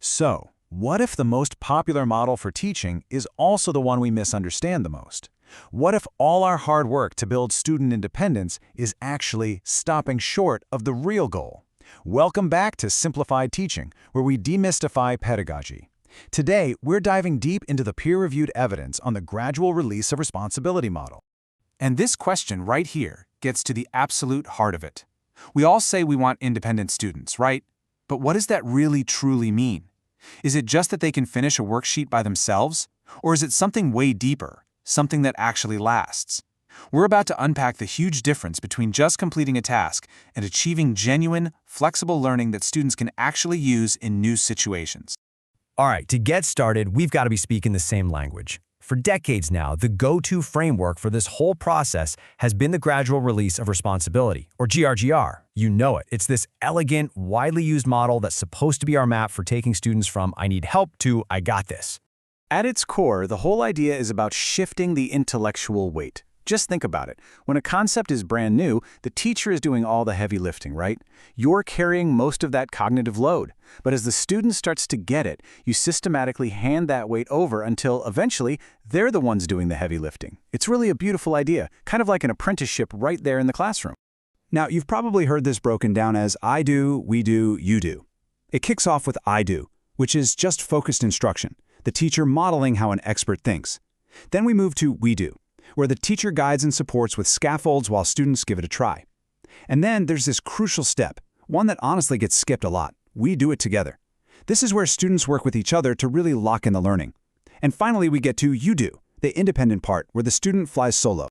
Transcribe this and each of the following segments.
So, what if the most popular model for teaching is also the one we misunderstand the most? What if all our hard work to build student independence is actually stopping short of the real goal? Welcome back to Simplified Teaching, where we demystify pedagogy. Today, we're diving deep into the peer-reviewed evidence on the gradual release of responsibility model. And this question right here gets to the absolute heart of it. We all say we want independent students, right? But what does that really truly mean? Is it just that they can finish a worksheet by themselves? Or is it something way deeper, something that actually lasts? We're about to unpack the huge difference between just completing a task and achieving genuine, flexible learning that students can actually use in new situations. All right, to get started, we've got to be speaking the same language. For decades now, the go-to framework for this whole process has been the Gradual Release of Responsibility, or GRGR. You know it. It's this elegant, widely used model that's supposed to be our map for taking students from "I need help" to "I got this." At its core, the whole idea is about shifting the intellectual weight. Just think about it. When a concept is brand new, the teacher is doing all the heavy lifting, right? You're carrying most of that cognitive load. But as the student starts to get it, you systematically hand that weight over until eventually they're the ones doing the heavy lifting. It's really a beautiful idea, kind of like an apprenticeship right there in the classroom. Now, you've probably heard this broken down as I do, we do, you do. It kicks off with I do, which is just focused instruction, the teacher modeling how an expert thinks. Then we move to we do, where the teacher guides and supports with scaffolds while students give it a try. And then there's this crucial step, one that honestly gets skipped a lot. We do it together. This is where students work with each other to really lock in the learning. And finally, we get to you do, the independent part, where the student flies solo.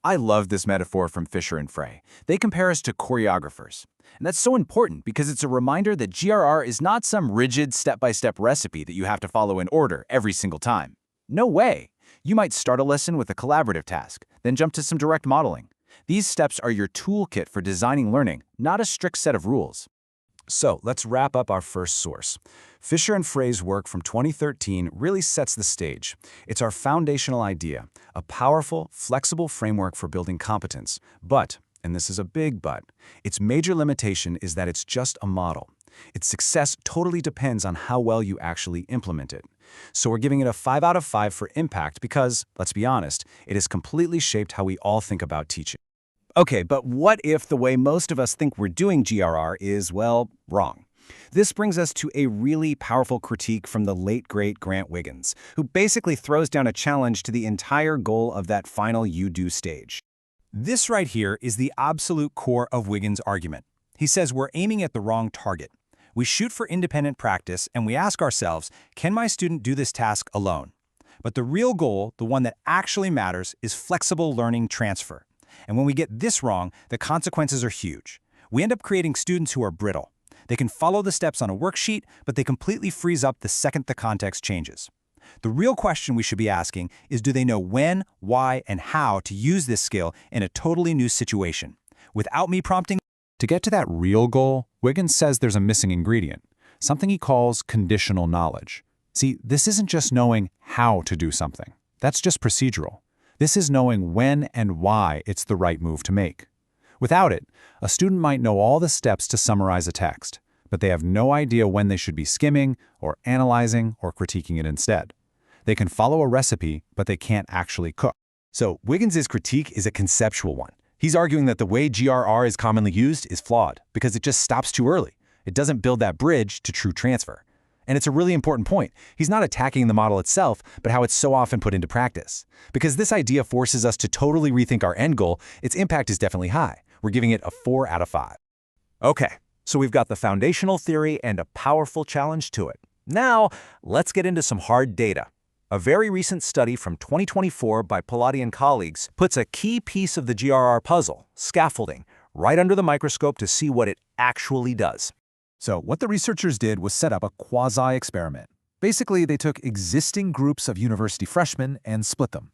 I love this metaphor from Fisher and Frey. They compare us to choreographers. And that's so important because it's a reminder that GRR is not some rigid step-by-step recipe that you have to follow in order every single time. No way. You might start a lesson with a collaborative task, then jump to some direct modeling. These steps are your toolkit for designing learning, not a strict set of rules. So let's wrap up our first source. Fisher and Frey's work from 2013 really sets the stage. It's our foundational idea, a powerful, flexible framework for building competence. But, and this is a big but, its major limitation is that it's just a model. Its success totally depends on how well you actually implement it. So we're giving it a 5 out of 5 for impact because, let's be honest, it has completely shaped how we all think about teaching. Okay, but what if the way most of us think we're doing GRR is, well, wrong? This brings us to a really powerful critique from the late, great Grant Wiggins, who basically throws down a challenge to the entire goal of that final you-do stage. This right here is the absolute core of Wiggins' argument. He says we're aiming at the wrong target. We shoot for independent practice and we ask ourselves, can my student do this task alone? But the real goal, the one that actually matters, is flexible learning transfer. And when we get this wrong, the consequences are huge. We end up creating students who are brittle. They can follow the steps on a worksheet, but they completely freeze up the second the context changes. The real question we should be asking is, do they know when, why, and how to use this skill in a totally new situation? Without me prompting. To get to that real goal, Wiggins says there's a missing ingredient, something he calls conditional knowledge. See, this isn't just knowing how to do something. That's just procedural. This is knowing when and why it's the right move to make. Without it, a student might know all the steps to summarize a text, but they have no idea when they should be skimming or analyzing or critiquing it instead. They can follow a recipe, but they can't actually cook. So Wiggins' critique is a conceptual one. He's arguing that the way GRR is commonly used is flawed because it just stops too early. It doesn't build that bridge to true transfer. And it's a really important point. He's not attacking the model itself, but how it's so often put into practice. Because this idea forces us to totally rethink our end goal, its impact is definitely high. We're giving it a 4 out of 5. Okay, so we've got the foundational theory and a powerful challenge to it. Now, let's get into some hard data. A very recent study from 2024 by Pilati and colleagues puts a key piece of the GRR puzzle, scaffolding, right under the microscope to see what it actually does. So what the researchers did was set up a quasi-experiment. Basically, they took existing groups of university freshmen and split them.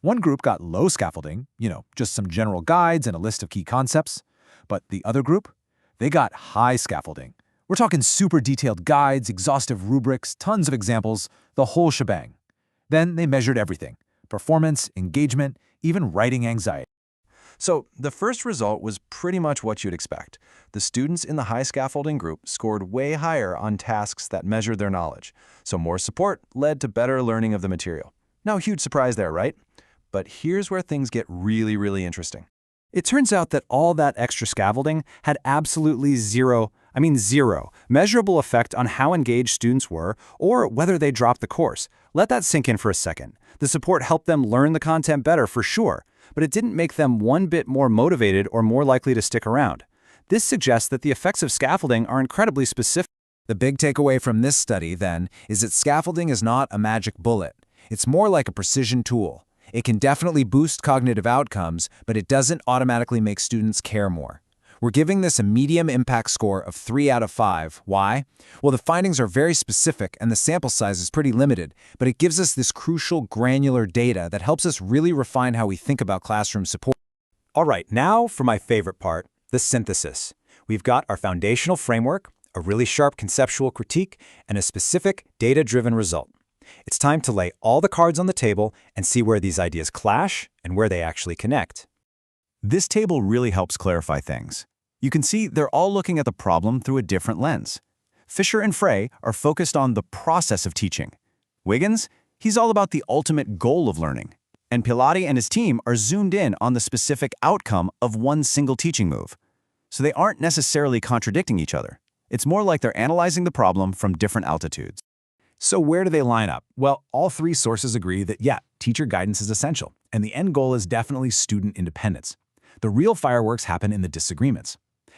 One group got low scaffolding, just some general guides and a list of key concepts. But the other group, they got high scaffolding. We're talking super detailed guides, exhaustive rubrics, tons of examples, the whole shebang. Then they measured everything: performance, engagement, even writing anxiety. So the first result was pretty much what you'd expect. The students in the high scaffolding group scored way higher on tasks that measured their knowledge. So more support led to better learning of the material. No huge surprise there, right? But here's where things get really, really interesting. It turns out that all that extra scaffolding had absolutely zero measurable effect on how engaged students were or whether they dropped the course. Let that sink in for a second. The support helped them learn the content better for sure, but it didn't make them one bit more motivated or more likely to stick around. This suggests that the effects of scaffolding are incredibly specific. The big takeaway from this study, then, is that scaffolding is not a magic bullet. It's more like a precision tool. It can definitely boost cognitive outcomes, but it doesn't automatically make students care more. We're giving this a medium impact score of 3 out of 5. Why? Well, the findings are very specific and the sample size is pretty limited, but it gives us this crucial granular data that helps us really refine how we think about classroom support. All right, now for my favorite part, the synthesis. We've got our foundational framework, a really sharp conceptual critique, and a specific data-driven result. It's time to lay all the cards on the table and see where these ideas clash and where they actually connect. This table really helps clarify things. You can see they're all looking at the problem through a different lens. Fisher and Frey are focused on the process of teaching. Wiggins, he's all about the ultimate goal of learning. And Pilati and his team are zoomed in on the specific outcome of one single teaching move. So they aren't necessarily contradicting each other. It's more like they're analyzing the problem from different altitudes. So where do they line up? Well, all three sources agree that, yeah, teacher guidance is essential, and the end goal is definitely student independence. The real fireworks happen in the disagreements.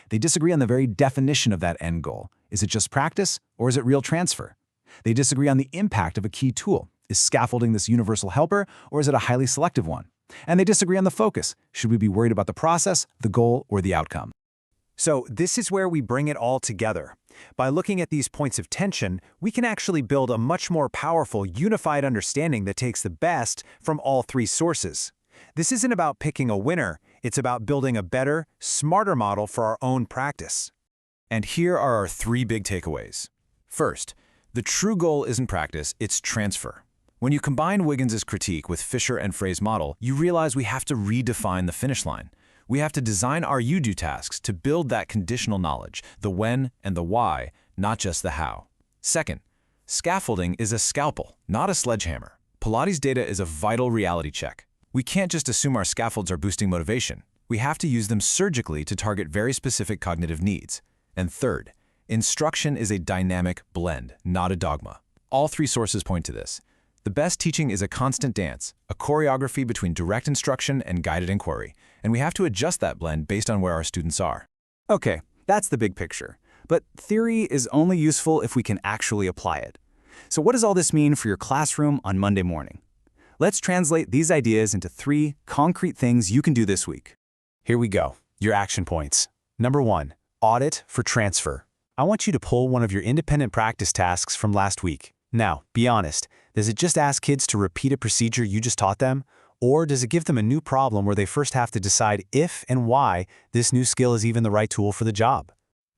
They disagree on the very definition of that end goal. Is it just practice, or is it real transfer? They disagree on the impact of a key tool. Is scaffolding this universal helper, or is it a highly selective one? And they disagree on the focus. Should we be worried about the process, the goal, or the outcome? So this is where we bring it all together. By looking at these points of tension, we can actually build a much more powerful, unified understanding that takes the best from all three sources. This isn't about picking a winner. It's about building a better, smarter model for our own practice. And here are our 3 big takeaways. First, the true goal isn't practice, it's transfer. When you combine Wiggins's critique with Fisher and Frey's model, you realize we have to redefine the finish line. We have to design our you-do tasks to build that conditional knowledge, the when and the why, not just the how. Second, scaffolding is a scalpel, not a sledgehammer. Pilates data is a vital reality check. We can't just assume our scaffolds are boosting motivation. We have to use them surgically to target very specific cognitive needs. And third, instruction is a dynamic blend, not a dogma. All 3 sources point to this. The best teaching is a constant dance, a choreography between direct instruction and guided inquiry, and we have to adjust that blend based on where our students are. Okay, that's the big picture. But theory is only useful if we can actually apply it. So what does all this mean for your classroom on Monday morning? Let's translate these ideas into 3 concrete things you can do this week. Here we go, your action points. Number 1, audit for transfer. I want you to pull one of your independent practice tasks from last week. Now, be honest, does it just ask kids to repeat a procedure you just taught them? Or does it give them a new problem where they first have to decide if and why this new skill is even the right tool for the job?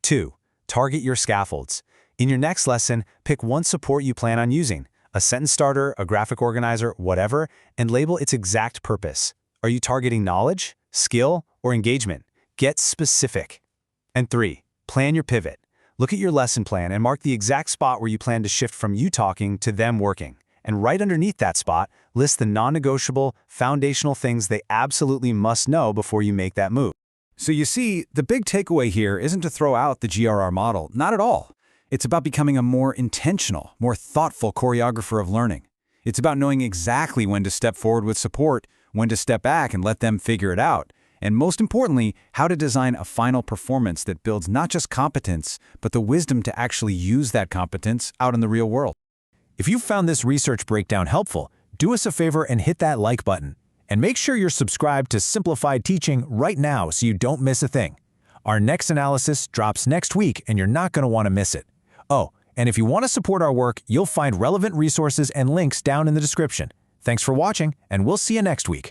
2, target your scaffolds. In your next lesson, pick one support you plan on using, a sentence starter, a graphic organizer, whatever, and label its exact purpose. Are you targeting knowledge, skill, or engagement? Get specific. And 3, plan your pivot. Look at your lesson plan and mark the exact spot where you plan to shift from you talking to them working. And right underneath that spot, list the non-negotiable, foundational things they absolutely must know before you make that move. So you see, the big takeaway here isn't to throw out the GRR model, not at all. It's about becoming a more intentional, more thoughtful choreographer of learning. It's about knowing exactly when to step forward with support, when to step back and let them figure it out, and most importantly, how to design a final performance that builds not just competence, but the wisdom to actually use that competence out in the real world. If you found this research breakdown helpful, do us a favor and hit that like button. And make sure you're subscribed to Simplified Teaching right now so you don't miss a thing. Our next analysis drops next week and you're not going to want to miss it. Oh, and if you want to support our work, you'll find relevant resources and links down in the description. Thanks for watching, and we'll see you next week.